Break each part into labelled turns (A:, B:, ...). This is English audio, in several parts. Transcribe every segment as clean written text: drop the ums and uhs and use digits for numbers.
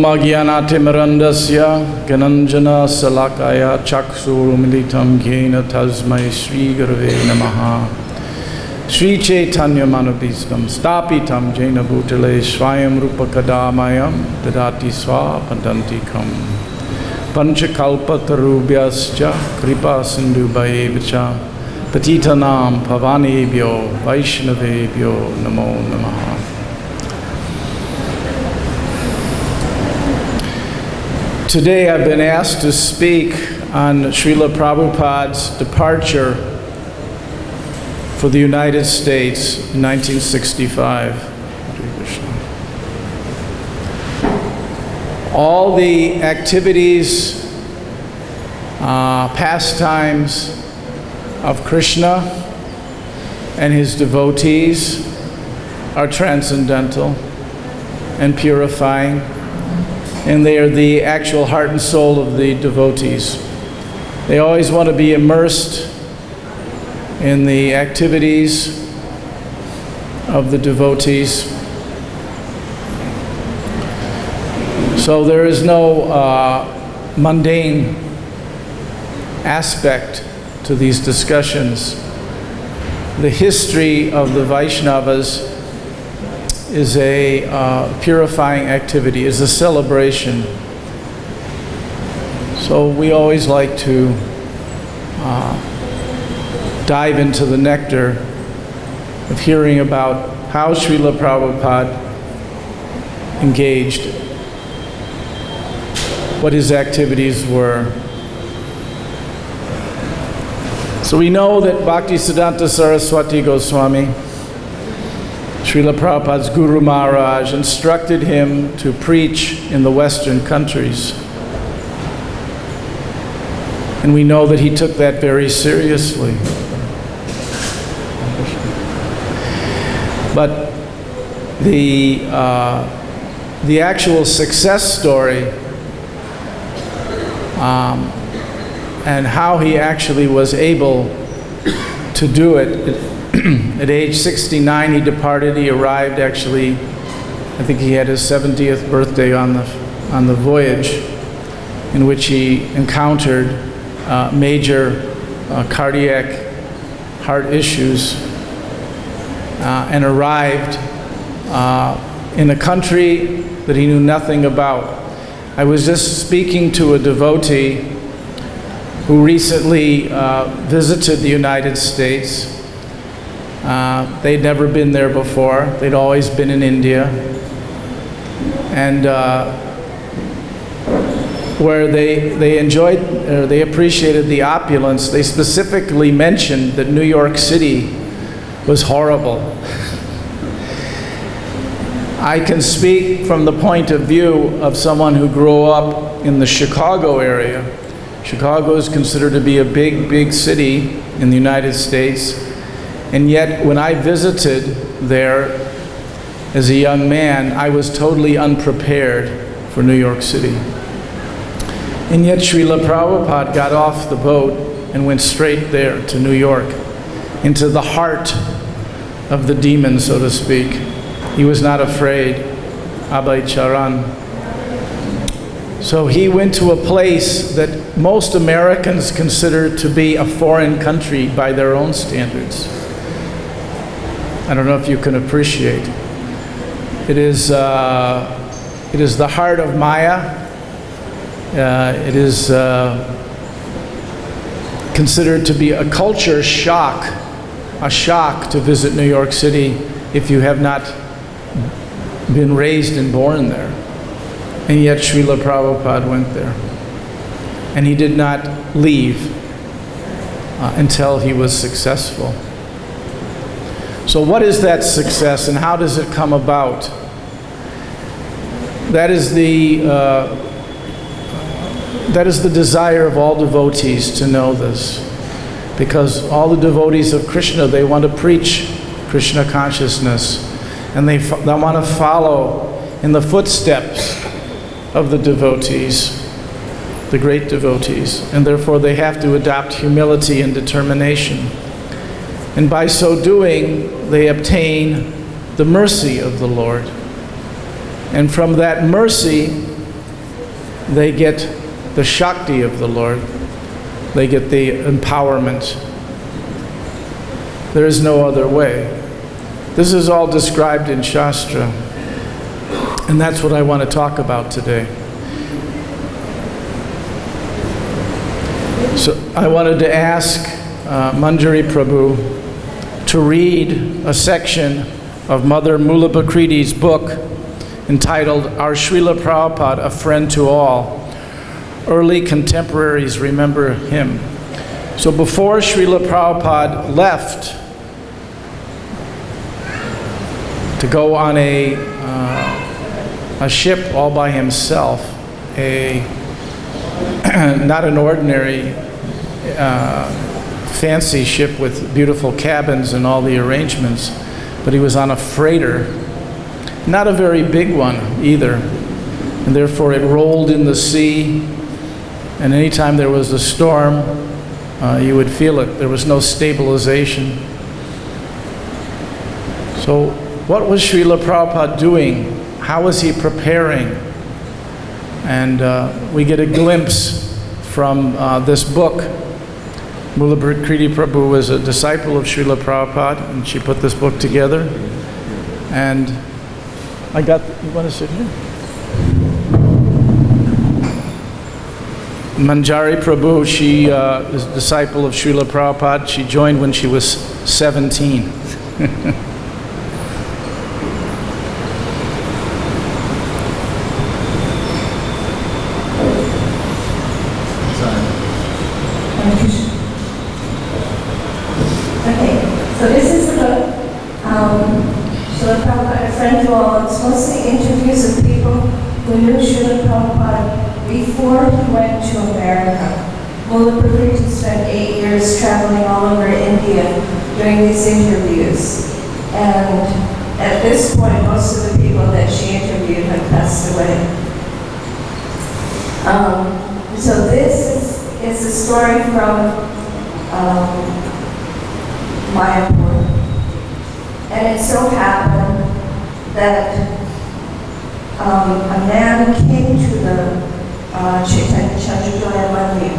A: Om Agyanatimirandasya Gananjana Salakaya Chaksurumilitam Gyena Tasmai Sri Gurave Namaha Sri Chaitanya Manabhistam Stapitam Jena Bhutale Swayam Rupa Kadamayam Dadati Swa Padantikam Panchakalpa Tarubhyascha Kripa Sindhu Bhayevacha Patitanam Pavanebhyo Vaishnavebhyo Namo Namaha. Today I've been asked to speak on Srila Prabhupada's departure for the United States in 1965. All the activities, pastimes of Krishna and his devotees are transcendental and purifying, and they are the actual heart and soul of the devotees. They always want to be immersed in the activities of the devotees. So there is no mundane aspect to these discussions. The history of the Vaishnavas is a purifying activity, is a celebration. So we always like to dive into the nectar of hearing about how Srila Prabhupada engaged, what his activities were. So we know that Bhaktisiddhanta Saraswati Goswami, Srila Prabhupada's Guru Maharaj, instructed him to preach in the Western countries. And we know that he took that very seriously. But the actual success story and how he actually was able to do it, at age 69 he departed. He arrived actually, I think he had his 70th birthday on the voyage, in which he encountered major cardiac heart issues and arrived in a country that he knew nothing about. I was just speaking to a devotee who recently visited the United States. They'd never been there before. They'd always been in India. And where they enjoyed, or they appreciated the opulence, they specifically mentioned that New York City was horrible. I can speak from the point of view of someone who grew up in the Chicago area. Chicago is considered to be a big, big city in the United States. And yet, when I visited there as a young man, I was totally unprepared for New York City. And yet, Srila Prabhupada got off the boat and went straight there to New York, into the heart of the demon, so to speak. He was not afraid. Abhay Charan. So he went to a place that most Americans consider to be a foreign country by their own standards. I don't know if you can appreciate. It is the heart of Maya. It is considered to be a culture shock, a shock to visit New York City if you have not been raised and born there. And yet Srila Prabhupada went there. And he did not leave until he was successful. So what is that success and how does it come about? That is the desire of all devotees to know this. Because all the devotees of Krishna, they want to preach Krishna consciousness. And they want to follow in the footsteps of the devotees, the great devotees. And therefore they have to adopt humility and determination. And by so doing, they obtain the mercy of the Lord. And from that mercy, they get the Shakti of the Lord. They get the empowerment. There is no other way. This is all described in Shastra, and that's what I want to talk about today. So I wanted to ask Manjari Prabhu to read a section of Mother Mulabakriti's book entitled Our Srila Prabhupada, A Friend to All. Early contemporaries remember him. So before Srila Prabhupada left to go on a ship all by himself, not an ordinary fancy ship with beautiful cabins and all the arrangements, but he was on a freighter, not a very big one either, and therefore it rolled in the sea, and anytime there was a storm, you would feel it. There was no stabilization. So what was Srila Prabhupada doing? How was he preparing? And we get a glimpse from this book. Mulabakriti Prabhu was a disciple of Srila Prabhupada, and she put this book together. And you want to sit here? Manjari Prabhu, she is a disciple of Srila Prabhupada. She joined when she was 17.
B: Okay, so this is the book, Srila Prabhupada, A Friend to All. It's mostly interviews of people who knew Srila Prabhupada before he went to America. Mulabakriti spent 8 years traveling all over India doing these interviews. And at this point, most of the people that she interviewed had passed away. So this is a story from Mayapur. And it so happened that a man came to the Chaitanya Chandradaya Mandir,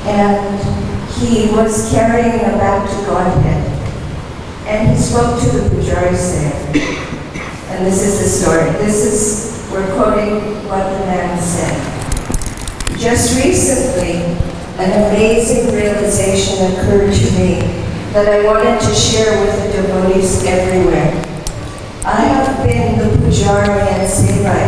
B: and he was carrying a bag to Godhead, and he spoke to the pujaris there. And this is the story. We're quoting what the man said. Just recently, an amazing realization occurred to me that I wanted to share with the devotees everywhere. I have been the pujari and sevai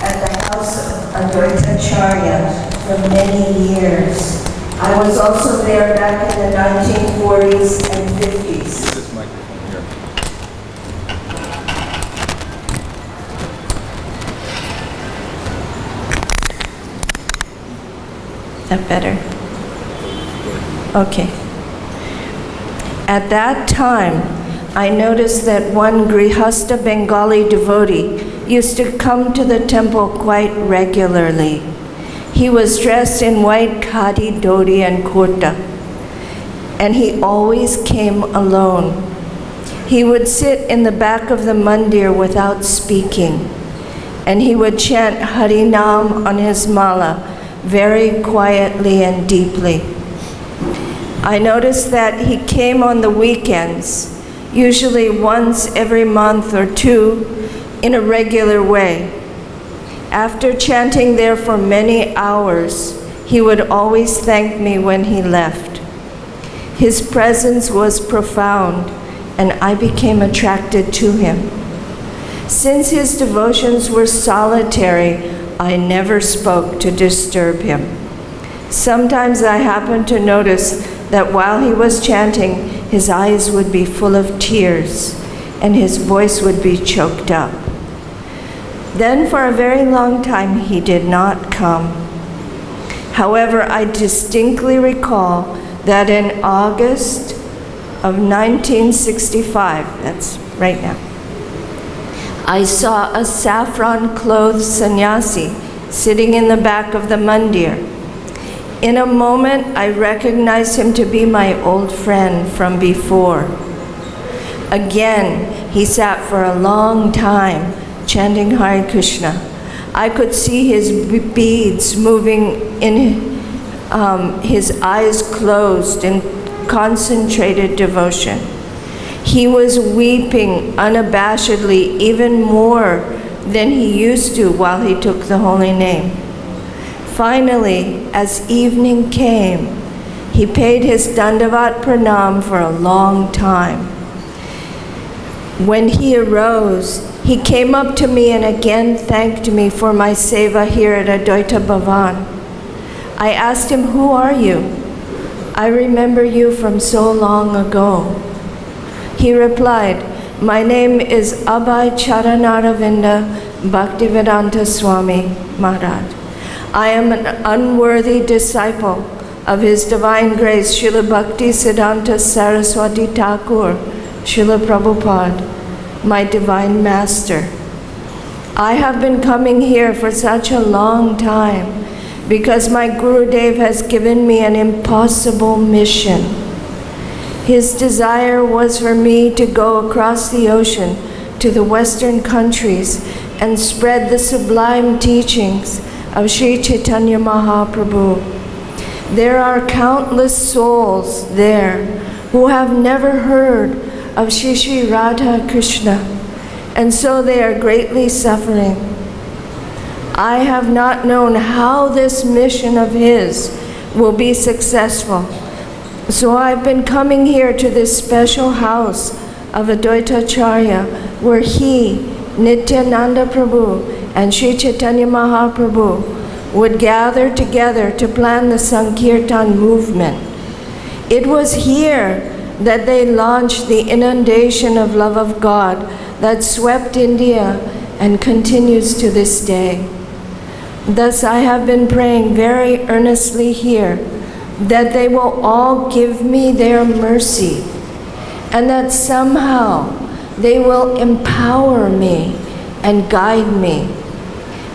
B: at the house of Advaitacharya for many years. I was also there back in the 1940s and 50s.
C: This microphone here.
B: Is that better? Okay. At that time, I noticed that one Grihastha Bengali devotee used to come to the temple quite regularly. He was dressed in white khadi, dhoti, and kurta, and he always came alone. He would sit in the back of the mandir without speaking, and he would chant Harinam on his mala very quietly and deeply. I noticed that he came on the weekends, usually once every month or two, in a regular way. After chanting there for many hours, he would always thank me when he left. His presence was profound, and I became attracted to him. Since his devotions were solitary, I never spoke to disturb him. Sometimes I happened to notice that while he was chanting, his eyes would be full of tears, and his voice would be choked up. Then for a very long time, he did not come. However, I distinctly recall that in August of 1965, that's right now, I saw a saffron-clothed sannyasi sitting in the back of the mandir. In a moment, I recognized him to be my old friend from before. Again, he sat for a long time, chanting Hare Krishna. I could see his beads moving in his eyes closed in concentrated devotion. He was weeping unabashedly, even more than he used to while he took the holy name. Finally, as evening came, he paid his Dandavat Pranam for a long time. When he arose, he came up to me and again thanked me for my seva here at Advaita Bhavan. I asked him, "Who are you? I remember you from so long ago." He replied, "My name is Abhay Charanaravinda Bhaktivedanta Swami Maharaj. I am an unworthy disciple of His Divine Grace, Srila Bhakti Siddhanta Saraswati Thakur, Srila Prabhupada, my Divine Master. I have been coming here for such a long time because my Gurudev has given me an impossible mission. His desire was for me to go across the ocean to the Western countries and spread the sublime teachings of Sri Chaitanya Mahaprabhu. There are countless souls there who have never heard of Shri Shri Radha Krishna, and so they are greatly suffering. I have not known how this mission of his will be successful, so I've been coming here to this special house of Advaita Acharya, where he, Nityananda Prabhu, and Sri Chaitanya Mahaprabhu would gather together to plan the Sankirtan movement. It was here that they launched the inundation of love of God that swept India and continues to this day. Thus I have been praying very earnestly here that they will all give me their mercy and that somehow they will empower me and guide me.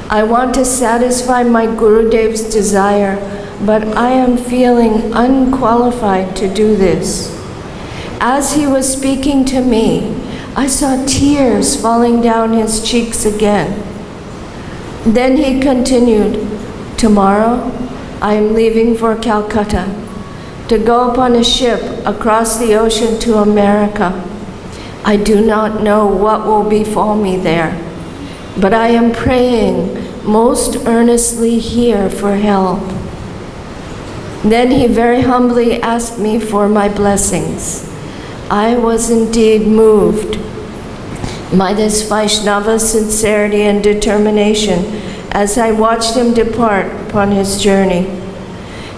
B: I want to satisfy my Gurudev's desire, but I am feeling unqualified to do this. As he was speaking to me, I saw tears falling down his cheeks again. Then he continued, "Tomorrow I am leaving for Calcutta to go upon a ship across the ocean to America. I do not know what will befall me there, but I am praying most earnestly here for help." Then he very humbly asked me for my blessings. I was indeed moved by this Vaishnava's sincerity and determination as I watched him depart upon his journey.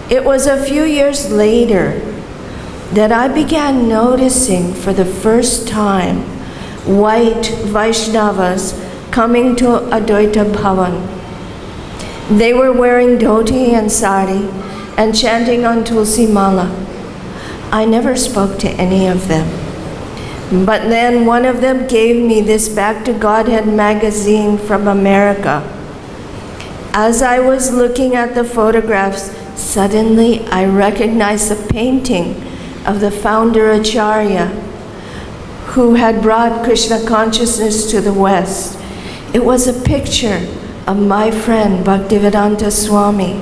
B: It was a few years later that I began noticing for the first time white Vaishnavas coming to Advaita Bhavan. They were wearing dhoti and sari and chanting on Tulsi Mala. I never spoke to any of them. But then one of them gave me this Back to Godhead magazine from America. As I was looking at the photographs, suddenly I recognized the painting of the founder Acharya, who had brought Krishna consciousness to the West. It was a picture of my friend Bhaktivedanta Swami,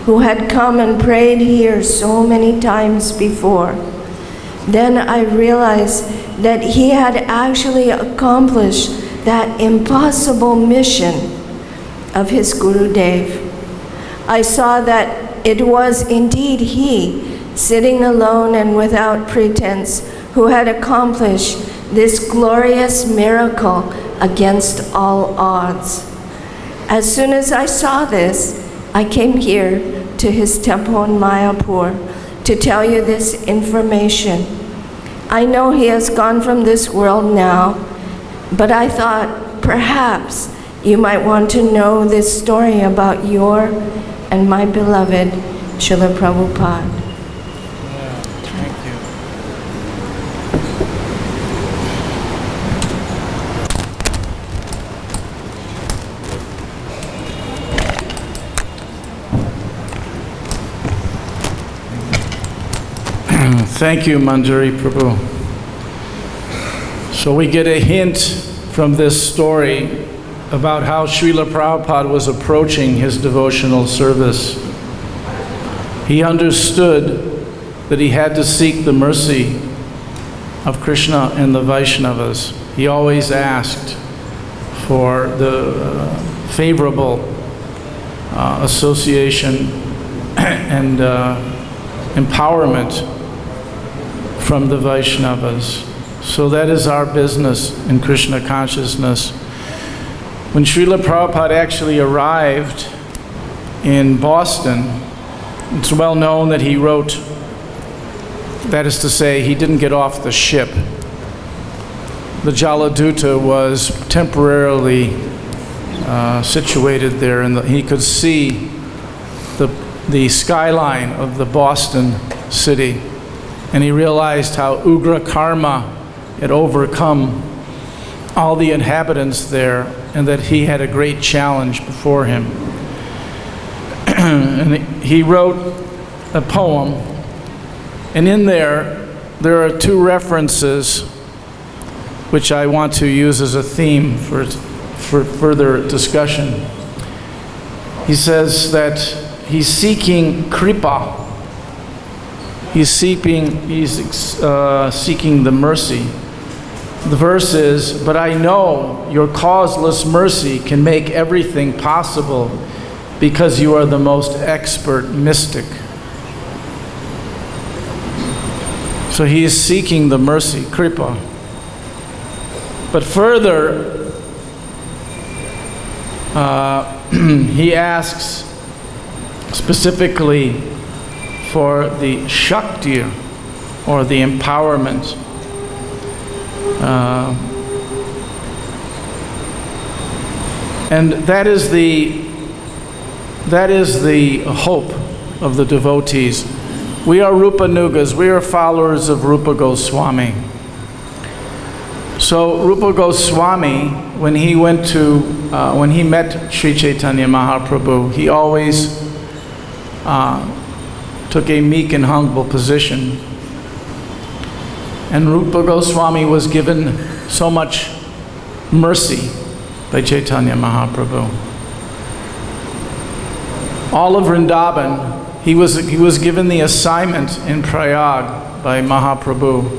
B: who had come and prayed here so many times before. Then I realized that he had actually accomplished that impossible mission of his Gurudev. I saw that it was indeed he, sitting alone and without pretense, who had accomplished this glorious miracle against all odds. As soon as I saw this, I came here to his temple in Mayapur to tell you this information. I know he has gone from this world now, but I thought perhaps you might want to know this story about your and my beloved Srila Prabhupada.
A: Thank you. Thank you, Manjari Prabhu. So we get a hint from this story about how Srila Prabhupada was approaching his devotional service. He understood that he had to seek the mercy of Krishna and the Vaishnavas. He always asked for the favorable association and empowerment from the Vaishnavas. So that is our business in Krishna consciousness. When Srila Prabhupada actually arrived in Boston, it's well known that he wrote, that is to say, he didn't get off the ship. The Jaladuta was temporarily situated there, and he could see the skyline of the Boston city. And he realized how Ugra Karma had overcome all the inhabitants there, and that he had a great challenge before him. And he wrote a poem, and in there are two references which I want to use as a theme for further discussion. He says that he's seeking kripa. He's seeking the mercy. The verse is, "But I know your causeless mercy can make everything possible because you are the most expert mystic." So he is seeking the mercy, kripa. But further, he asks specifically for the shakti, or the empowerment. And that is the hope of the devotees. We are Rupanugas. We are followers of Rupa Goswami. So Rupa Goswami, when he met Sri Chaitanya Mahaprabhu, he always took a meek and humble position. And Rupa Goswami was given so much mercy by Chaitanya Mahaprabhu. All of Vrindavan, he was given the assignment in Prayag by Mahaprabhu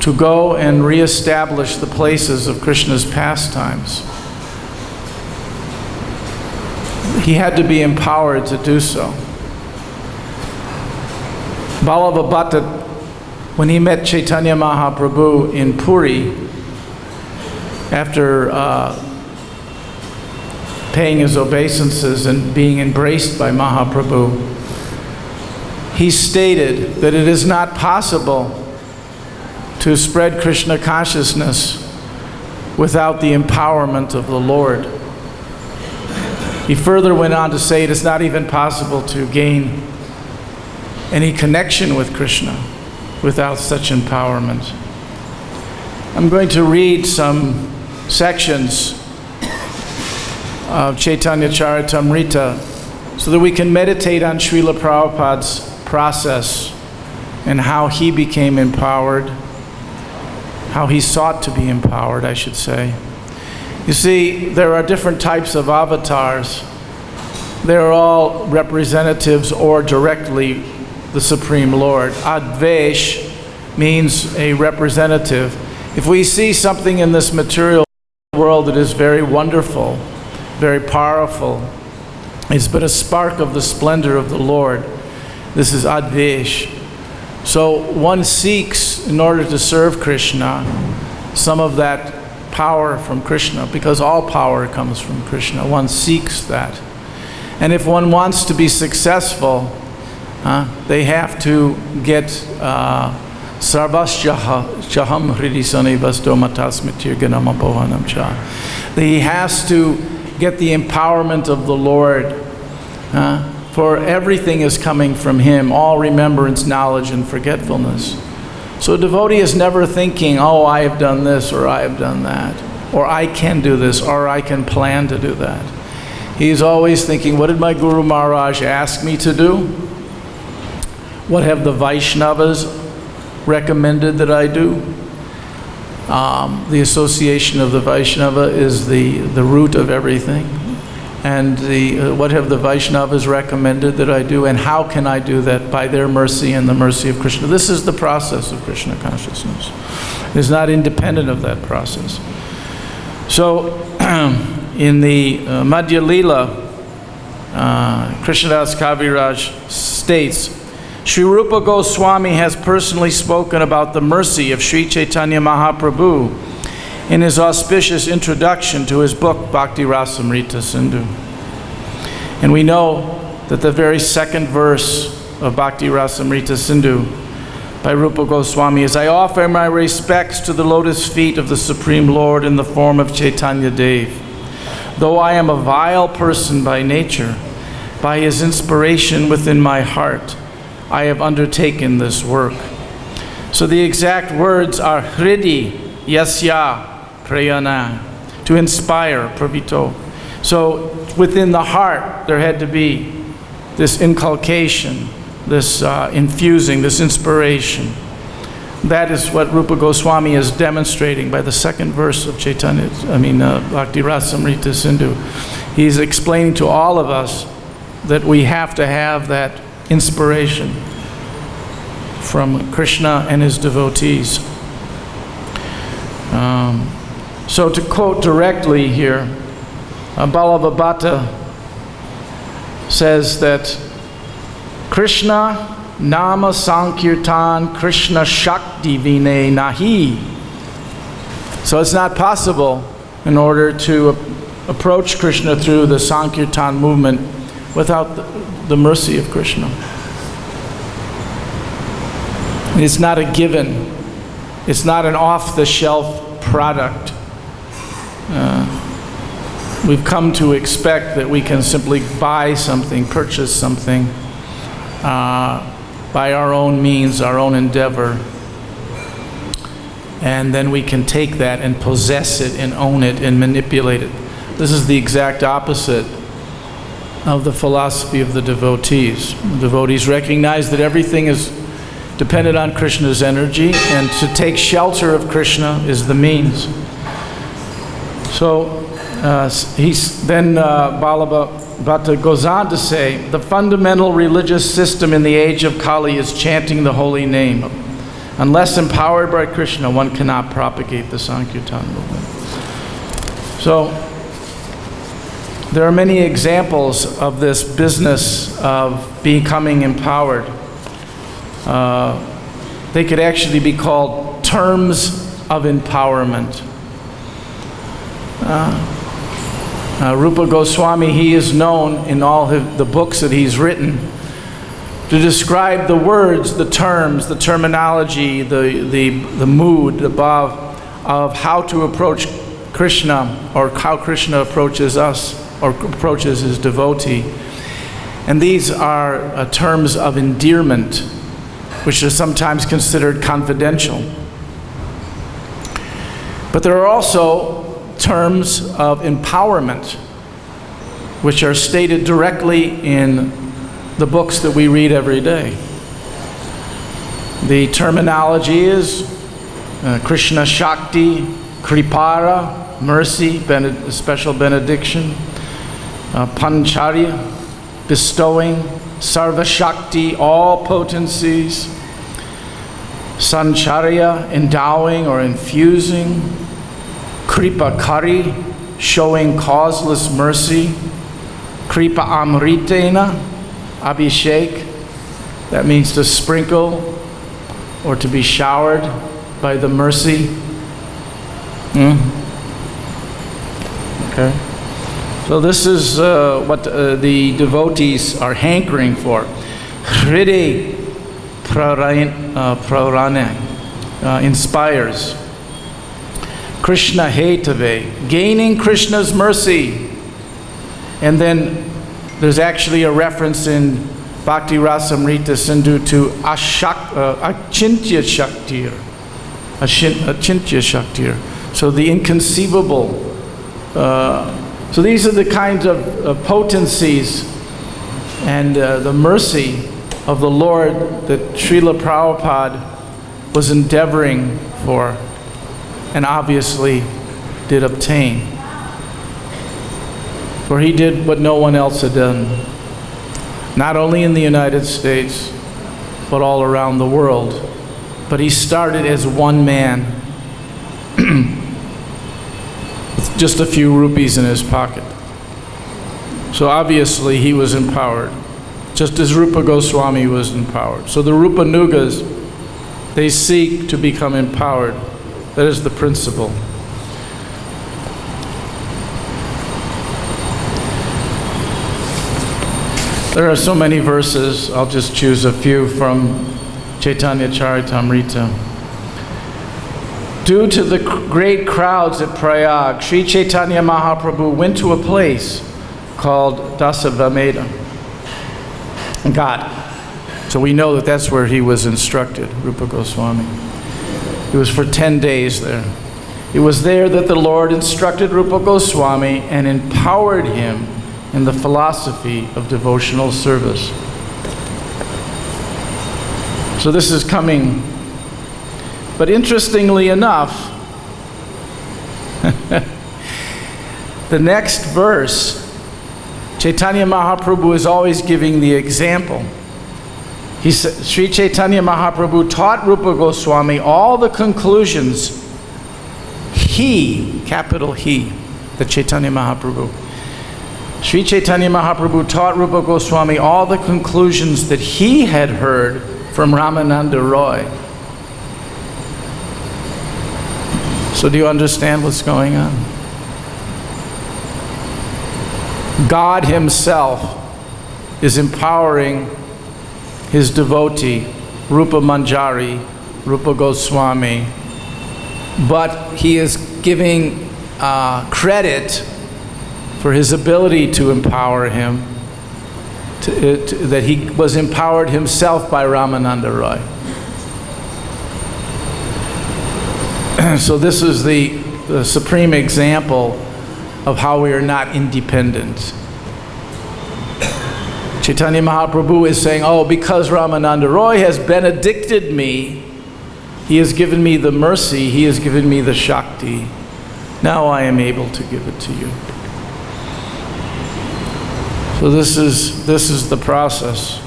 A: to go and reestablish the places of Krishna's pastimes. He had to be empowered to do so. Balavabhata, when he met Chaitanya Mahaprabhu in Puri, after paying his obeisances and being embraced by Mahaprabhu, he stated that it is not possible to spread Krishna consciousness without the empowerment of the Lord. He further went on to say it is not even possible to gain any connection with Krishna without such empowerment. I'm going to read some sections of Chaitanya Charitamrita so that we can meditate on Srila Prabhupada's process and how he became empowered, how he sought to be empowered, I should say. You see, there are different types of avatars. They're all representatives or directly the Supreme Lord. Advesh means a representative. If we see something in this material world that is very wonderful, very powerful, it's but a spark of the splendor of the Lord. This is Advesh. So one seeks, in order to serve Krishna, some of that power from Krishna, because all power comes from Krishna. One seeks that. And if one wants to be successful, they have to get Sarvasyaham Hridisani Vastomatasmitir Ganamapohanam Cha. He has to get the empowerment of the Lord. For everything is coming from Him, all remembrance, knowledge, and forgetfulness. So a devotee is never thinking, oh, I have done this, or I have done that, or I can do this, or I can plan to do that. He's always thinking, what did my Guru Maharaj ask me to do? What have the Vaishnavas recommended that I do? The association of the Vaishnava is the root of everything. And what have the Vaishnavas recommended that I do, and how can I do that? By their mercy and the mercy of Krishna. This is the process of Krishna consciousness. It is not independent of that process. So, in the Madhya Lila, Krishnadas Kaviraj states, Sri Rupa Goswami has personally spoken about the mercy of Sri Chaitanya Mahaprabhu in his auspicious introduction to his book, Bhakti-Rasamrita Sindhu. And we know that the very second verse of Bhakti-Rasamrita Sindhu by Rupa Goswami is, I offer my respects to the lotus feet of the Supreme Lord in the form of Chaitanya Dev. Though I am a vile person by nature, by his inspiration within my heart, I have undertaken this work. So the exact words are Hridi Yasya Prayana, to inspire, pravito. So within the heart, there had to be this inculcation, this infusing, this inspiration. That is what Rupa Goswami is demonstrating by the second verse of Bhakti Rasamrita Sindhu. He's explaining to all of us that we have to have that inspiration from Krishna and his devotees. So to quote directly here, Bhagavad-Gita says that Krishna Nama Sankirtan Krishna Shakti Vine Nahi. So it's not possible in order to approach Krishna through the Sankirtan movement without the mercy of Krishna. It's not a given. It's not an off-the-shelf product. We've come to expect that we can simply buy something, purchase something by our own means, our own endeavor, and then we can take that and possess it and own it and manipulate it. This is the exact opposite of the philosophy of the devotees. The devotees recognize that everything is dependent on Krishna's energy, and to take shelter of Krishna is the means. So Bhagavad-Gita goes on to say, the fundamental religious system in the age of Kali is chanting the holy name. Unless empowered by Krishna, one cannot propagate the Sankirtan movement. So there are many examples of this business of becoming empowered. They could actually be called terms of empowerment. Rupa Goswami, he is known in all the books that he's written to describe the words, the terms, the terminology, the mood above of how to approach Krishna, or how Krishna approaches us or approaches his devotee. And these are terms of endearment, which are sometimes considered confidential. But there are also terms of empowerment, which are stated directly in the books that we read every day. The terminology is Krishna Shakti, Kripara, mercy, special benediction, Pancharya, bestowing, Sarva Shakti, all potencies, Sancharya, endowing or infusing, Kripa Kari, showing causeless mercy, Kripa Amritena, Abhishek, that means to sprinkle or to be showered by the mercy. Okay. So this is what the devotees are hankering for. Hridi Prarana inspires. Krishna Hetave, gaining Krishna's mercy. And then there's actually a reference in Bhakti Rasamrita Sindhu to Achintya Shaktir. Achintya Shaktir. So the inconceivable. So these are the kinds of potencies and the mercy of the Lord that Srila Prabhupada was endeavoring for. and obviously did obtain. For he did what no one else had done, not only in the United States, but all around the world. But he started as one man, with just a few rupees in his pocket. So obviously he was empowered, just as Rupa Goswami was empowered. So the Rupa Nugas, they seek to become empowered. That is the principle. There are so many verses, I'll just choose a few from Chaitanya Charitamrita. Due to the great crowds at Prayag, Sri Chaitanya Mahaprabhu went to a place called Dasavameda, Ghat. So we know that that's where he was instructed, Rupa Goswami. He was for 10 days there. It was there that the Lord instructed Rupa Goswami and empowered him in the philosophy of devotional service. So this is coming. But interestingly enough, the next verse, Chaitanya Mahaprabhu is always giving the example. He said, Sri Chaitanya Mahaprabhu taught Rupa Goswami all the conclusions. He, capital He, the Chaitanya Mahaprabhu. Sri Chaitanya Mahaprabhu taught Rupa Goswami all the conclusions that he had heard from Ramananda Roy. So do you understand what's going on? God himself is empowering his devotee, Rupa Manjari, Rupa Goswami, but he is giving credit for his ability to empower him, that he was empowered himself by Ramananda Roy. So this is the supreme example of how we are not independent. Chaitanya Mahaprabhu is saying, oh, because Ramananda Roy has benedicted me, he has given me the mercy, he has given me the Shakti, now I am able to give it to you. So this is the process.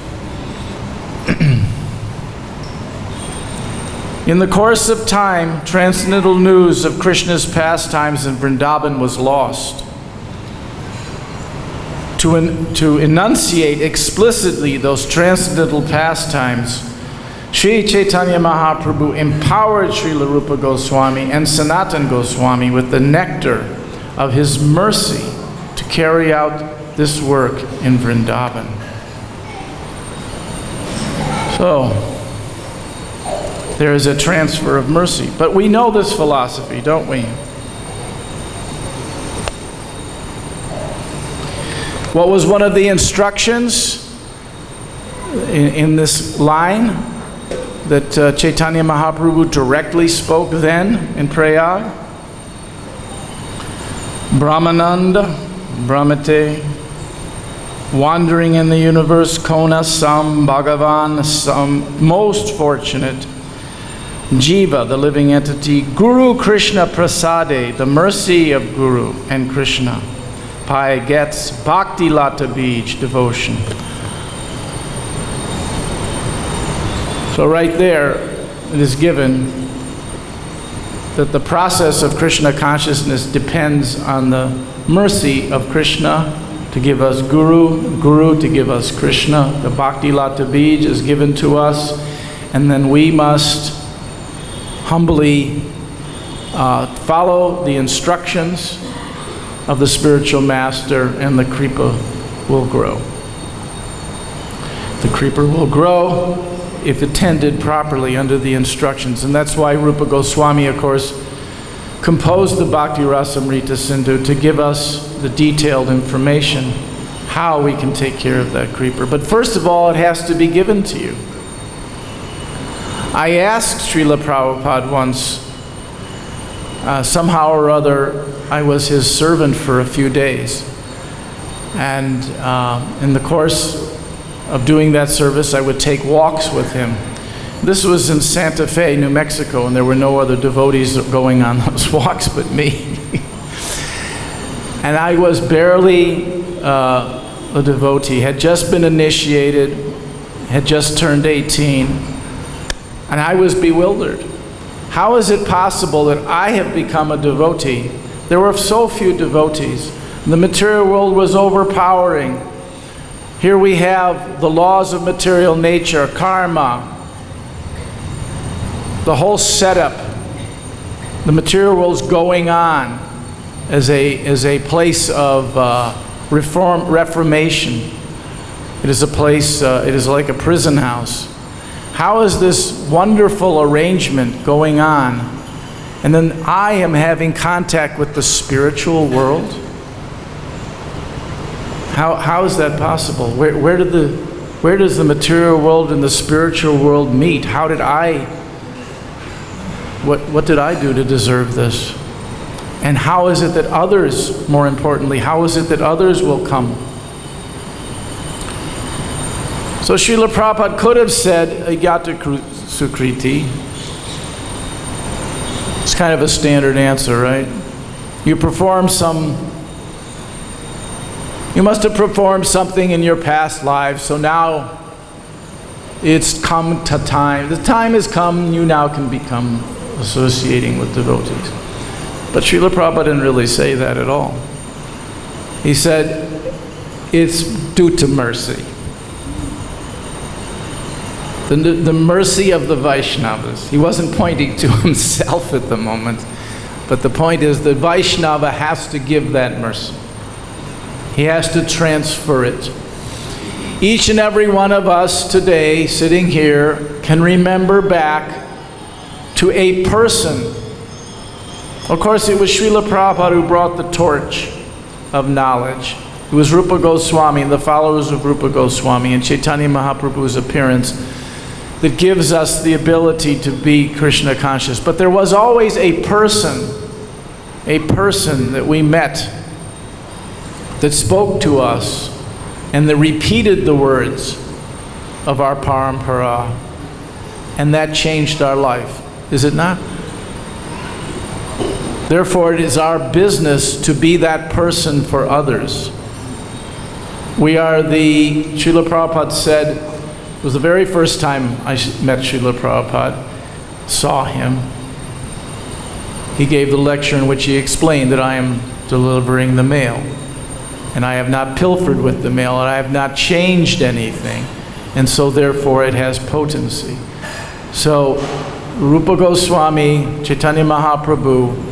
A: In the course of time, transcendental news of Krishna's pastimes in Vrindavan was lost. To enunciate explicitly those transcendental pastimes, Sri Chaitanya Mahaprabhu empowered Srila Rupa Goswami and Sanatana Goswami with the nectar of his mercy to carry out this work in Vrindavan. So, there is a transfer of mercy. But we know this philosophy, don't we? What was one of the instructions in this line that Chaitanya Mahaprabhu directly spoke then in Prayag? Brahmananda, Brahmate, wandering in the universe, Kona Sam, Bhagavan Sam, most fortunate, Jiva, the living entity, Guru Krishna Prasade, the mercy of Guru and Krishna, Pai gets Bhakti Lata Bij, devotion. So right there, it is given that the process of Krishna consciousness depends on the mercy of Krishna to give us Guru, Guru to give us Krishna. The Bhakti Lata Bij is given to us, and then we must humbly follow the instructions of the spiritual master, and the kripa will grow. The kripa will grow if attended properly under the instructions. And that's why Rupa Goswami, of course, composed the Bhakti Rasamrita Sindhu to give us the detailed information how we can take care of that creeper. But first of all, it has to be given to you. I asked Srila Prabhupada once, somehow or other, I was his servant for a few days. And in the course of doing that service, I would take walks with him. This was in Santa Fe, New Mexico, and there were no other devotees going on those walks but me. And I was barely a devotee, had just been initiated, had just turned 18, and I was bewildered. How is it possible that I have become a devotee? There were so few devotees. The material world was overpowering. Here we have the laws of material nature, karma, the whole setup. The material world's going on as a place of reformation. It is a place, it is like a prison house. How is this wonderful arrangement going on? And then I am having contact with the spiritual world? How is that possible? Where does the material world and the spiritual world meet? How did what did I do to deserve this? And how is it that others, more importantly, how is it that others will come? So Srila Prabhupada could have said, Agyata Sukriti. It's kind of a standard answer, right? You must have performed something in your past lives, so now it's come to time. The time has come, you now can become associating with devotees. But Srila Prabhupada didn't really say that at all. He said, it's due to mercy. The mercy of the Vaishnavas. He wasn't pointing to himself at the moment, but the point is the Vaishnava has to give that mercy. He has to transfer it. Each and every one of us today, sitting here, can remember back to a person. Of course, it was Srila Prabhupada who brought the torch of knowledge. It was Rupa Goswami and the followers of Rupa Goswami and Chaitanya Mahaprabhu's appearance that gives us the ability to be Krishna conscious. But there was always a person that we met that spoke to us and that repeated the words of our parampara, and that changed our life. Is it not? Therefore, it is our business to be that person for others. We are Srila Prabhupada said, it was the very first time I met Srila Prabhupada, saw him. He gave the lecture in which he explained that I am delivering the mail. And I have not pilfered with the mail, and I have not changed anything. And so therefore it has potency. So Rupa Goswami, Chaitanya Mahaprabhu,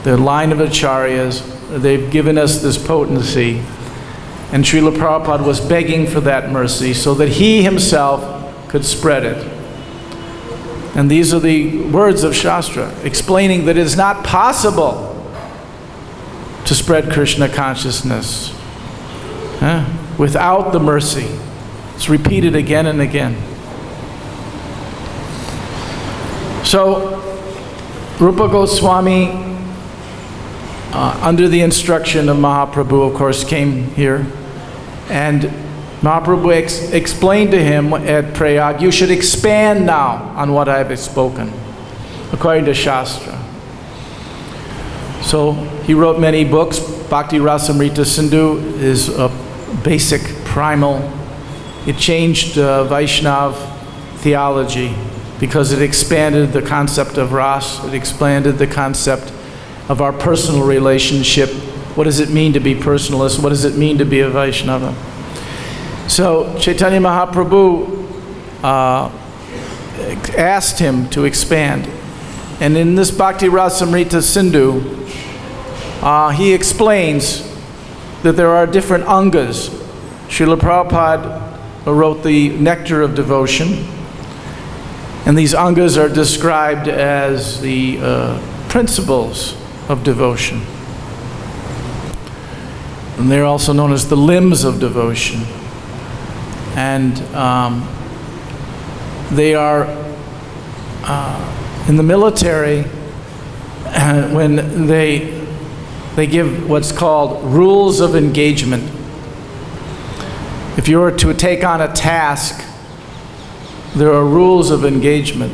A: the line of acharyas, they've given us this potency. And Srila Prabhupada was begging for that mercy so that he himself could spread it. And these are the words of Shastra, explaining that it is not possible to spread Krishna consciousness without the mercy. It's repeated again and again. So, Rupa Goswami, under the instruction of Mahaprabhu, of course, came here. And Mahaprabhu explained to him at Prayag, you should expand now on what I have spoken, according to Shastra. So he wrote many books. Bhakti Rasamrita Sindhu is a basic, primal. It changed Vaishnav theology because it expanded the concept of ras. It expanded the concept of our personal relationship. What does it mean to be personalist? What does it mean to be a Vaishnava? So Chaitanya Mahaprabhu asked him to expand. And in this Bhakti Rasamrita Sindhu, he explains that there are different angas. Srila Prabhupada wrote the Nectar of Devotion. And these angas are described as the principles of devotion. And they're also known as the limbs of devotion. And they are, in the military, when they give what's called rules of engagement. If you were to take on a task, there are rules of engagement.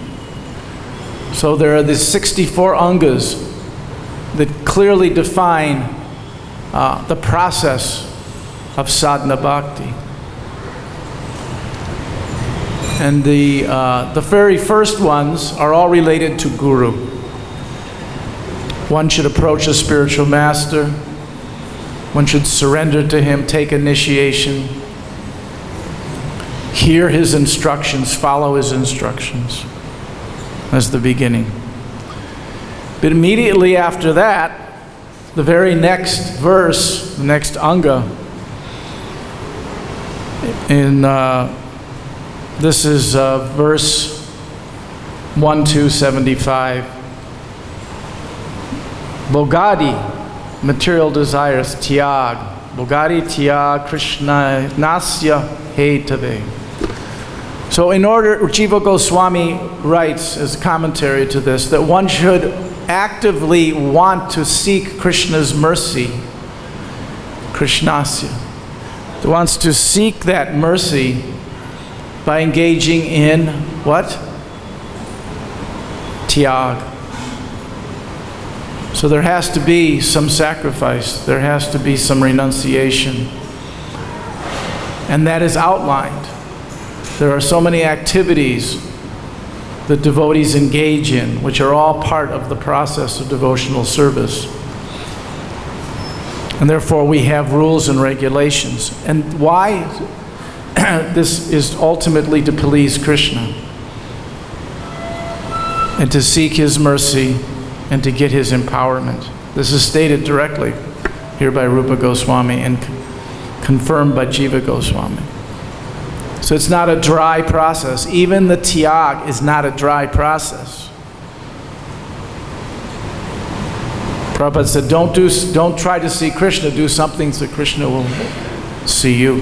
A: So there are these 64 angas that clearly define the process of sadhana bhakti. And the very first ones are all related to guru. One should approach a spiritual master. One should surrender to him, take initiation, hear his instructions, follow his instructions. That's the beginning. But immediately after that, the very next verse, the next anga, this is verse 1275. Bhagadi, material desires, tyag. Bhagadi tyag Krishna nasya hetave. So in order, Jiva Goswami writes as commentary to this, that one should actively want to seek Krishna's mercy, Krishnasya. He wants to seek that mercy by engaging in what? Tyag. So there has to be some sacrifice. There has to be some renunciation. And that is outlined. There are so many activities that devotees engage in, which are all part of the process of devotional service. And therefore we have rules and regulations. And why? This is ultimately to please Krishna and to seek his mercy and to get his empowerment. This is stated directly here by Rupa Goswami and confirmed by Jiva Goswami. So it's not a dry process. Even the tyag is not a dry process. Prabhupada said, don't try to see Krishna, do something so Krishna will see you.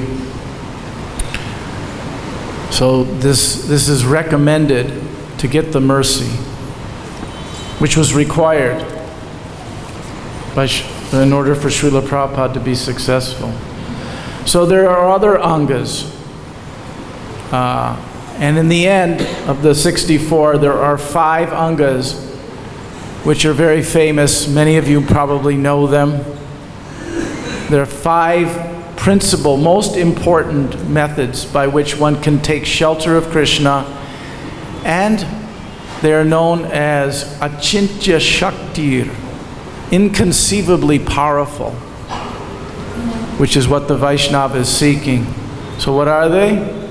A: So this is recommended to get the mercy, which was required in order for Srila Prabhupada to be successful. So there are other angas. And in the end of the 64, there are 5 angas, which are very famous. Many of you probably know them. There are 5 principal, most important methods by which one can take shelter of Krishna, and they are known as Achintya Shaktir, inconceivably powerful, which is what the Vaishnava is seeking. So what are they?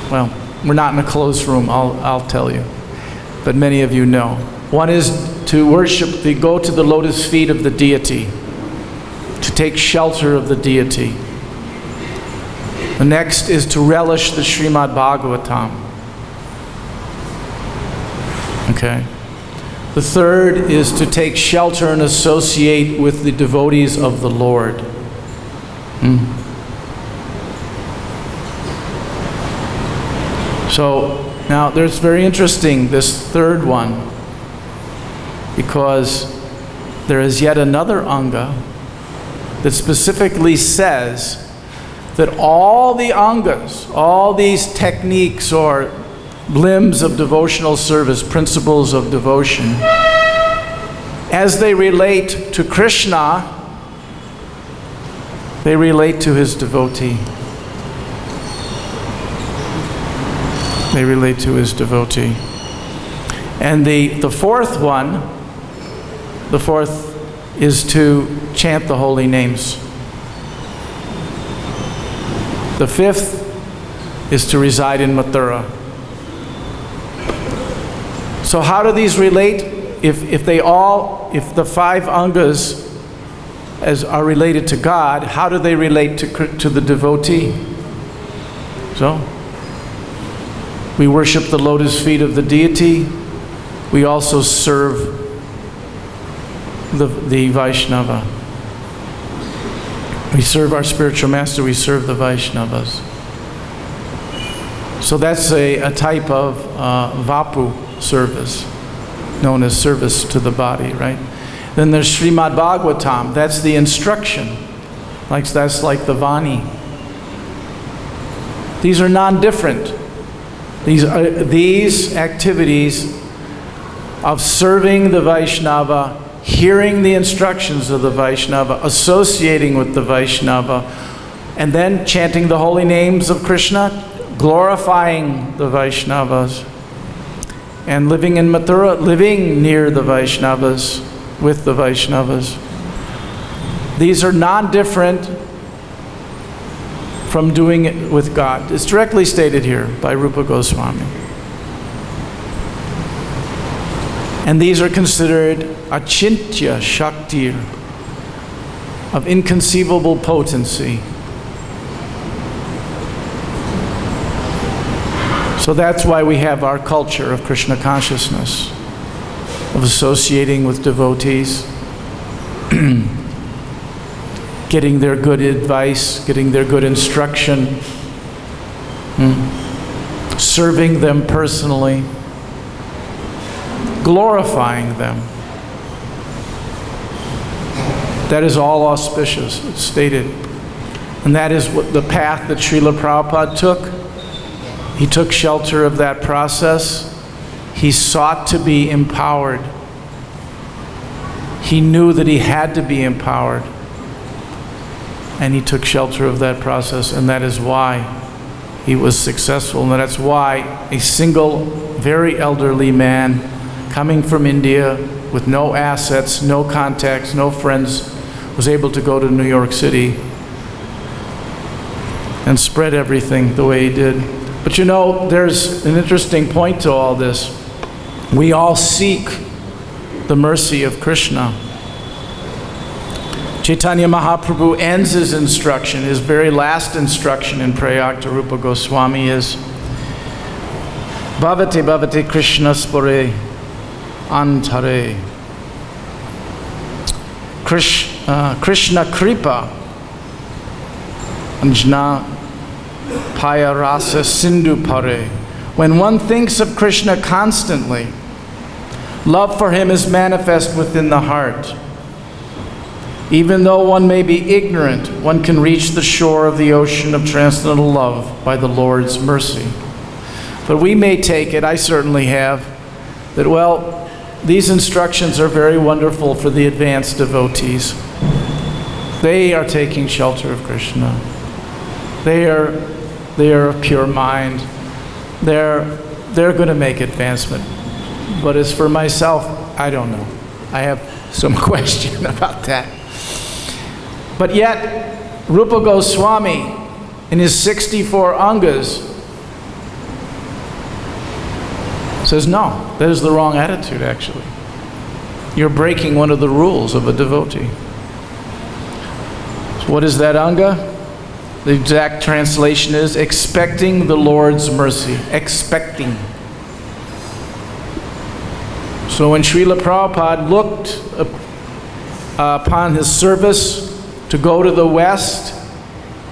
A: Well, we're not in a closed room, I'll tell you. But many of you know. One is to worship, to go to the lotus feet of the deity, to take shelter of the deity. The next is to relish the Srimad Bhagavatam. Okay. The third is to take shelter and associate with the devotees of the Lord. So now there's very interesting, this third one, because there is yet another anga that specifically says that all the angas, all these techniques or limbs of devotional service, principles of devotion, as they relate to Krishna, they relate to his devotee. They relate to his devotee. And the fourth one, the fourth is to chant the holy names. The fifth is to reside in Mathura. So how do these relate? If the 5 angas are related to God, how do they relate to the devotee? So we worship the lotus feet of the deity. We also serve the Vaishnava. We serve our spiritual master, we serve the Vaishnavas. So that's a type of Vapu service, known as service to the body, right? Then there's Srimad Bhagavatam, that's the instruction. That's like the Vani. These are non-different. These activities of serving the Vaishnava, hearing the instructions of the Vaishnava, associating with the Vaishnava, and then chanting the holy names of Krishna, glorifying the Vaishnavas, and living in Mathura, living near the Vaishnavas, with the Vaishnavas. These are non-different from doing it with God. It's directly stated here by Rupa Goswami. And these are considered achintya shakti, of inconceivable potency. So that's why we have our culture of Krishna consciousness, of associating with devotees, getting their good advice, getting their good instruction, serving them personally, glorifying them. That is all auspicious, it's stated. And that is what the path that Srila Prabhupada took. He took shelter of that process. He sought to be empowered. He knew that he had to be empowered. And he took shelter of that process, and that is why he was successful. And that's why a single, very elderly man coming from India with no assets, no contacts, no friends, was able to go to New York City and spread everything the way he did. But you know, there's an interesting point to all this. We all seek the mercy of Krishna. Chaitanya Mahaprabhu ends his instruction, his very last instruction in Prayag to Rupa Goswami is Bhavate Bhavate Krishna Spore Antare. Krishna Kripa Anjna Paya Rasa Sindhu Pare. When one thinks of Krishna constantly, love for him is manifest within the heart. Even though one may be ignorant, one can reach the shore of the ocean of transcendental love by the Lord's mercy. But we may take it, I certainly have, that, well, these instructions are very wonderful for the advanced devotees. They are taking shelter of Krishna. They are of pure mind. They're going to make advancement. But as for myself, I don't know. I have some question about that. But yet, Rupa Goswami, in his 64 angas, says, no, that is the wrong attitude, actually. You're breaking one of the rules of a devotee. So what is that anga? The exact translation is expecting the Lord's mercy. Expecting. So when Srila Prabhupada looked upon his service to go to the West,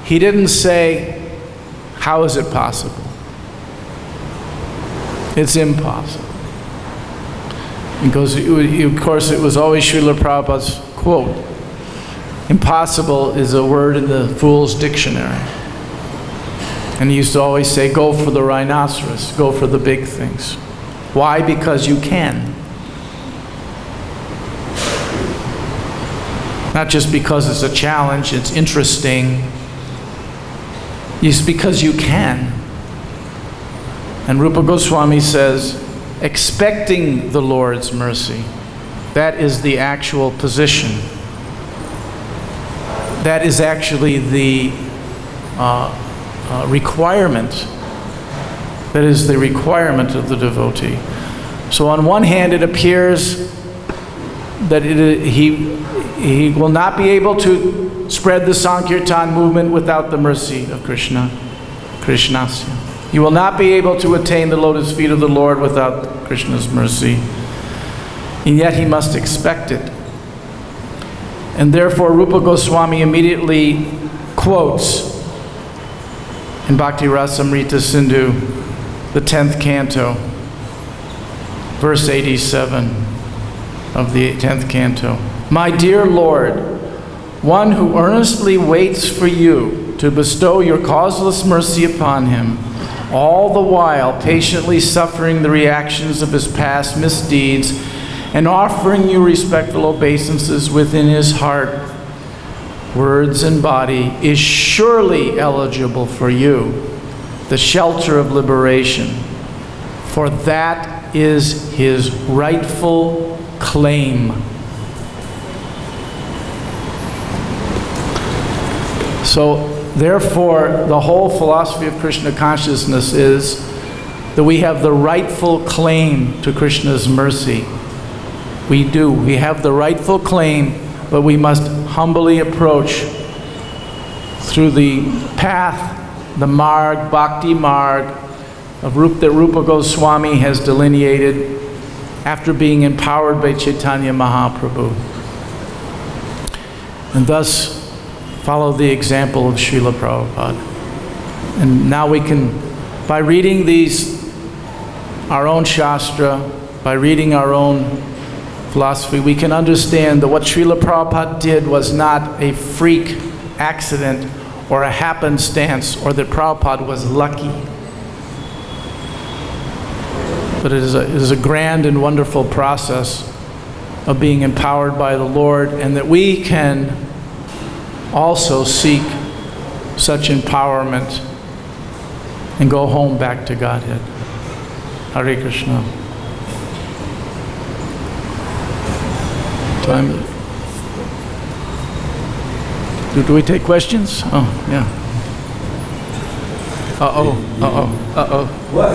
A: he didn't say, how is it possible? It's impossible. Because, of course, it was always Srila Prabhupada's quote. Impossible is a word in the Fool's Dictionary. And he used to always say, go for the rhinoceros, go for the big things. Why? Because you can. Not just because it's a challenge, it's interesting. It's because you can. And Rupa Goswami says, expecting the Lord's mercy. That is the actual position. That is actually the requirement. That is the requirement of the devotee. So on one hand, it appears that he will not be able to spread the Sankirtan movement without the mercy of Krishna, Krishnasya. He will not be able to attain the lotus feet of the Lord without Krishna's mercy. And yet he must expect it. And therefore Rupa Goswami immediately quotes in Bhakti Rasamrita Sindhu, the 10th canto, verse 87 of the 10th canto. My dear Lord, one who earnestly waits for you to bestow your causeless mercy upon him, all the while patiently suffering the reactions of his past misdeeds and offering you respectful obeisances within his heart, words and body, is surely eligible for you, the shelter of liberation, for that is his rightful claim. So, therefore, the whole philosophy of Krishna consciousness is that we have the rightful claim to Krishna's mercy. We do. We have the rightful claim, but we must humbly approach through the path, the marg, bhakti marg, that Rupa Goswami has delineated after being empowered by Chaitanya Mahaprabhu. And thus follow the example of Srila Prabhupada. And now we can, by reading our own Shastra, by reading our own philosophy, we can understand that what Srila Prabhupada did was not a freak accident or a happenstance, or that Prabhupada was lucky. But it is a grand and wonderful process of being empowered by the Lord, and that we can also seek such empowerment and go home back to Godhead. Hare Krishna. Time. Do we take questions? Oh, yeah.
C: What?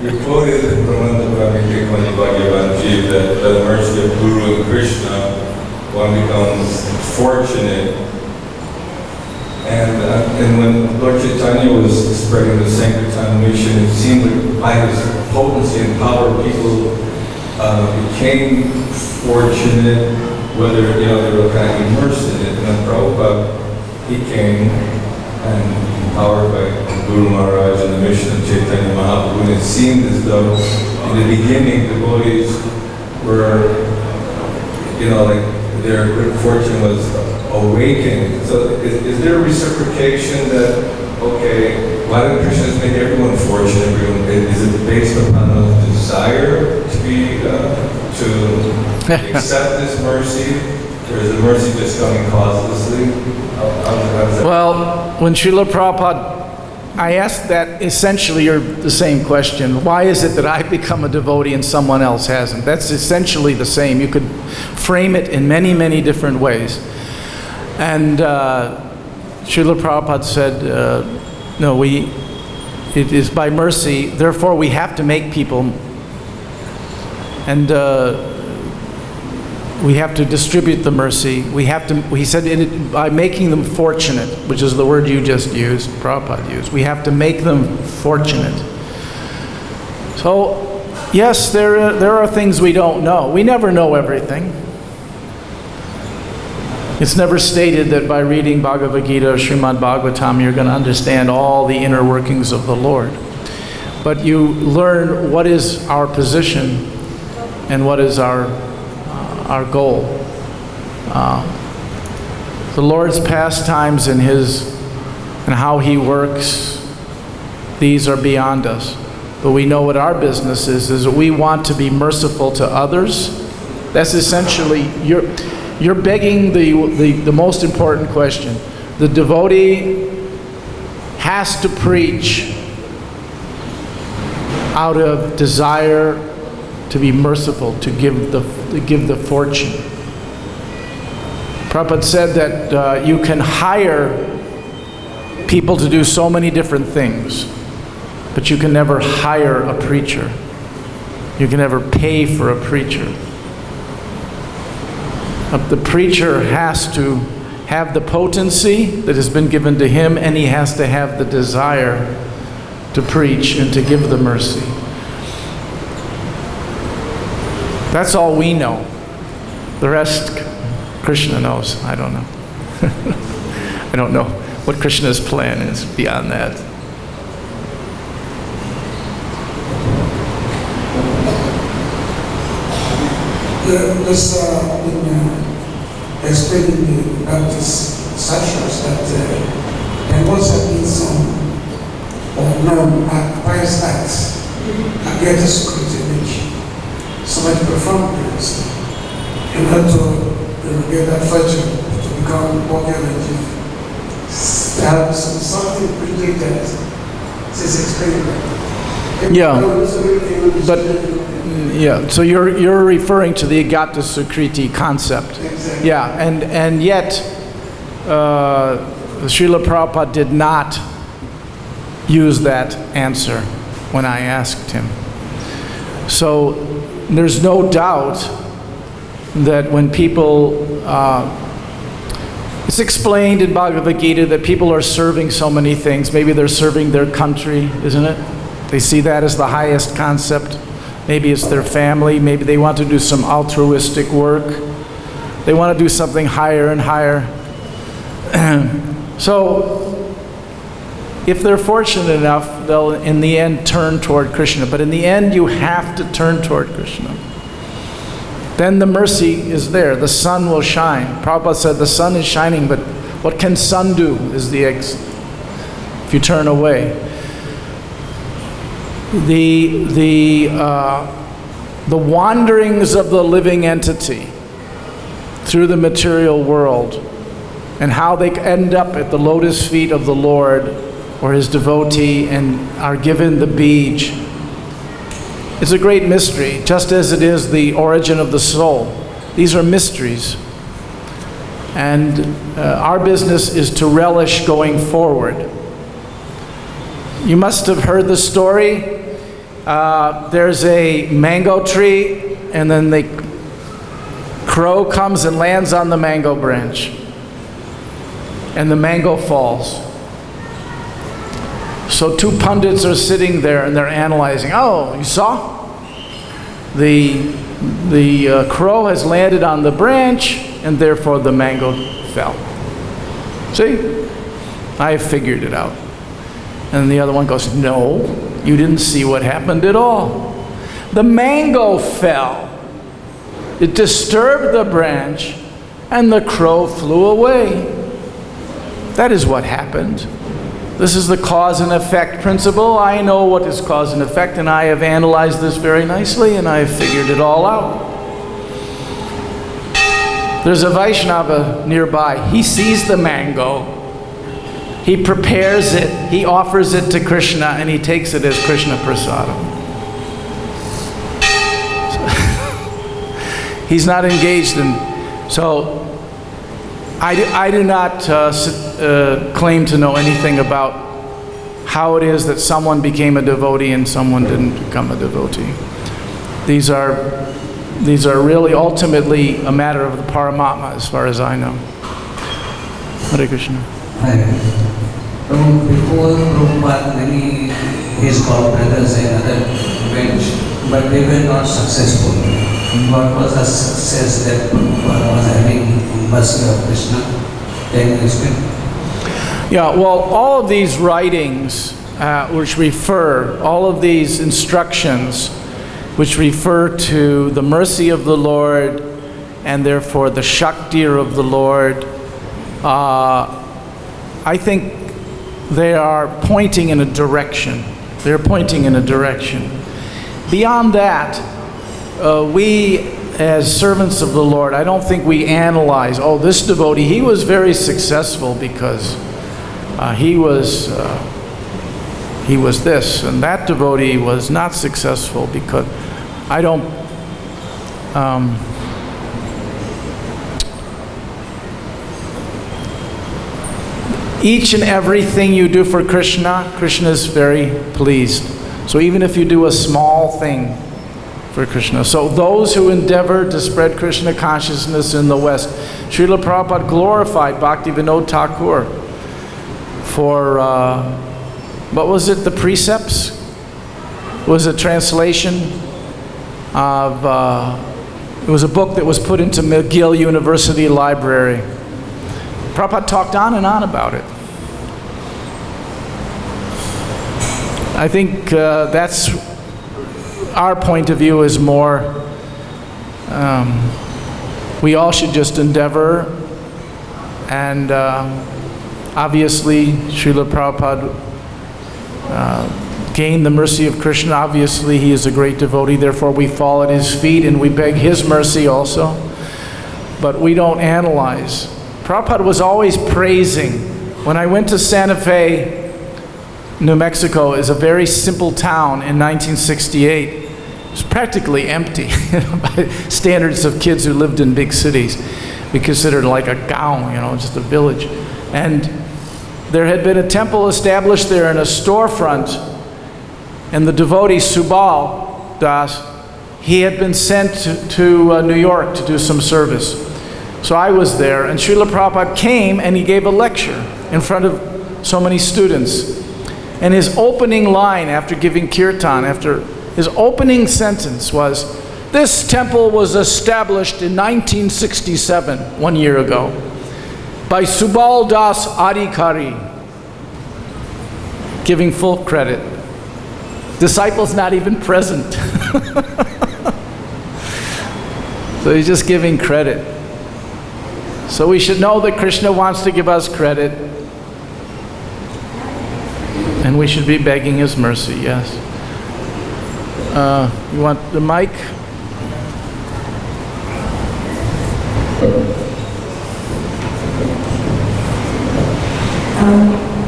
C: You quoted from the Bhagavad-Gita that by the mercy of Guru and Krishna, one becomes fortunate. And when Lord Chaitanya was spreading the Sankirtan mission, it seemed like by his potency and power, people became fortunate, whether they were kind of immersed in it. And then Prabhupada, he came and empowered by Guru Maharaj and the mission of Chaitanya Mahaprabhu. And it seemed as though in the beginning devotees were, like their good fortune was awakened. So is there a reciprocation that, okay, why don't Krishna make everyone fortunate? Is it based upon a desire to be, to accept this mercy? Or is the mercy just coming causelessly?
A: Well, when Srila Prabhupada, I asked that essentially the same question. Why is it that I become a devotee and someone else hasn't? That's essentially the same. You could frame it in many, many different ways. And Srila Prabhupada said, no, it is by mercy, therefore we have to make people, and we have to distribute the mercy. He said, by making them fortunate, which is the word you just used, Prabhupada used. We have to make them fortunate. So, yes, there are things we don't know. We never know everything. It's never stated that by reading Bhagavad-Gita or Srimad Bhagavatam, you're going to understand all the inner workings of the Lord. But you learn what is our position and what is our goal. The Lord's pastimes and how He works, these are beyond us. But we know what our business is that we want to be merciful to others. That's essentially, you're begging the most important question. The devotee has to preach out of desire to be merciful, to give the fortune. Prabhupada said that you can hire people to do so many different things, but you can never hire a preacher. You can never pay for a preacher. The preacher has to have the potency that has been given to him, and he has to have the desire to preach and to give the mercy. That's all we know. The rest, Krishna knows. I don't know. I don't know what Krishna's plan is beyond that.
D: Explaining the Baptist assumptions that there must have been some unknown pious acts against the security image. Somebody performed previously in order to get that fortune to become more energy. There has something predicted since explaining that.
A: Yeah, but yeah. So you're referring to the Agata Sukriti concept.
D: Exactly.
A: Yeah, and yet Srila Prabhupada did not use that answer when I asked him. So there's no doubt that when people, it's explained in Bhagavad-Gita that people are serving so many things. Maybe they're serving their country, isn't it? They see that as the highest concept. Maybe it's their family. Maybe they want to do some altruistic work. They want to do something higher and higher. So if they're fortunate enough, they'll in the end turn toward Krishna. But in the end, you have to turn toward Krishna. Then the mercy is there. The sun will shine. Prabhupada said the sun is shining, but what can sun do is the if you turn away. The wanderings of the living entity through the material world and how they end up at the lotus feet of the Lord or his devotee and are given the bij. It's a great mystery, just as it is the origin of the soul. These are mysteries. And our business is to relish going forward. You must have heard the story. There's a mango tree, and then the crow comes and lands on the mango branch. And the mango falls. So two pundits are sitting there and they're analyzing. Oh, you saw? The crow has landed on the branch and therefore the mango fell. See? I figured it out. And the other one goes, no, you didn't see what happened at all. The mango fell. It disturbed the branch and the crow flew away. That is what happened. This is the cause and effect principle. I know what is cause and effect, and I have analyzed this very nicely, and I have figured it all out. There's a Vaishnava nearby. He sees the mango. He prepares it. He offers it to Krishna, and he takes it as Krishna prasadam. He's not engaged in... So, I do not claim to know anything about how it is that someone became a devotee and someone didn't become a devotee. These are really ultimately a matter of the Paramatma as far as I know. Hare Krishna.
E: Before Prabhupada, many his brothers and other went, but they were not successful. What was the success that Prabhupada was having mercy of Krishna? Can you explain?
A: Yeah, well, all of these writings which refer, all of these instructions which refer to the mercy of the Lord and therefore the Shakti of the Lord, I think they are pointing in a direction. They're pointing in a direction. Beyond that, we as servants of the Lord, I don't think we analyze, oh, this devotee, he was very successful because he was this, and that devotee was not successful because I don't... each and everything you do for Krishna, Krishna is very pleased. So even if you do a small thing for Krishna. So those who endeavor to spread Krishna consciousness in the West, Srila Prabhupada glorified Bhakti-Vinod Thakur for, what was it, the precepts? It was a translation of, it was a book that was put into McGill University Library. Prabhupada talked on and on about it. I think that's our point of view is more, we all should just endeavor And obviously, Srila Prabhupada gained the mercy of Krishna. Obviously, he is a great devotee, therefore we fall at his feet and we beg his mercy also. But we don't analyze. Prabhupada was always praising. When I went to Santa Fe, New Mexico, is a very simple town in 1968. It was practically empty by standards of kids who lived in big cities. We considered like a gaon, just a village. And there had been a temple established there in a storefront, and the devotee Subal Das, he had been sent to New York to do some service. So I was there, and Srila Prabhupada came and he gave a lecture in front of so many students. And his opening line after giving kirtan, his opening sentence was, "This temple was established in 1967, 1 year ago, by Subal Das Adhikari," giving full credit. Disciples not even present. So he's just giving credit. So we should know that Krishna wants to give us credit, and we should be begging his mercy, yes. You want the mic?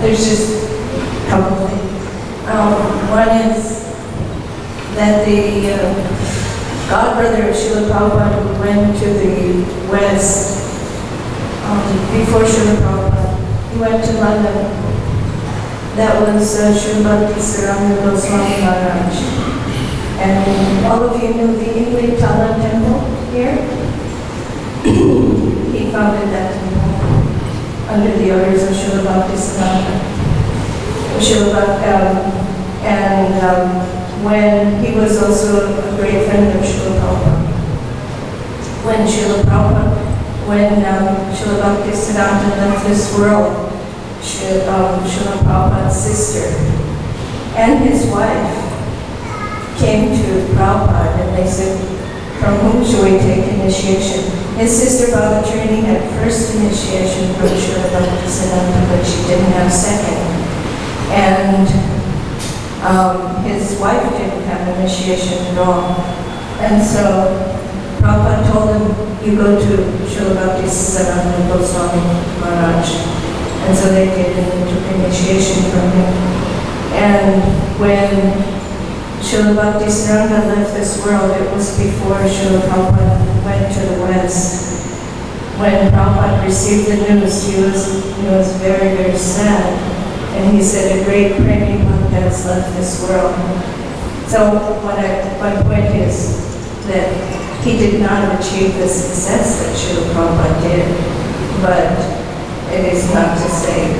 B: There's just a couple things. One is that the godbrother of Srila Prabhupada who went to the West before Srila Prabhupada, he went to London. That was Srila Bhakti-yoga Goswami Maharaj. And all of you knew the Ingli-Tala temple here? He founded that temple under the orders of Srila Bhakti-yoga. When he was also a great friend of Srila Prabhupada. When Srila Bhakti-yoga left this world, Srila Prabhupada's sister and his wife came to Prabhupada and they said, "From whom should we take initiation?" His sister Bhavachrini had first initiation from Srila Bhakti-yoga, but she didn't have second. And his wife didn't have initiation at all. And so Prabhupada told him, "You go to Srila Bhakti-yoga Goswami Maharaj." And so they did, and they took initiation from him. And when Srila Bhakti-yoga left this world, it was before Srila Prabhupada went to the West. When Prabhupada received the news, he was very, very sad. And he said, "A great praying monk has left this world." So my point is that he did not achieve the success that Srila Prabhupada did, but it is not to say,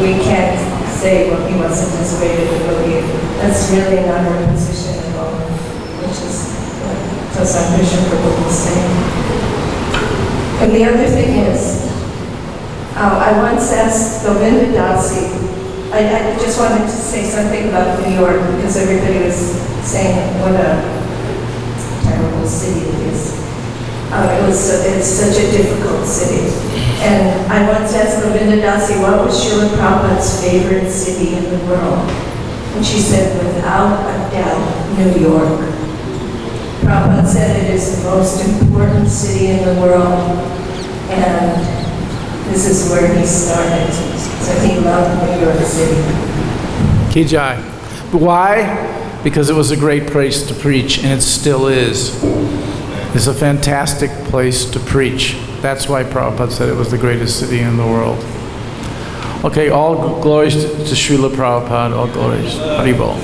B: we can't say, well, he wasn't as great a devotee. That's really not our position at all, which is what Tasan Krishna Prabhupada was saying. And the other thing is, I once asked Govinda Dasi, I just wanted to say something about New York, because everybody was saying what a terrible city it is. It's such a difficult city. And I once asked Govinda Dasi, what was Srila Prabhupada's favorite city in the world? And she said, without a doubt, New York. Prabhupada said it is the most important city in the world, and this is where he started. So he loved New York City.
A: Ki Jai. Why? Because it was a great place to preach, and it still is. It's a fantastic place to preach. That's why Prabhupada said it was the greatest city in the world. Okay, all glories to Srila Prabhupada, all glories. Haribol.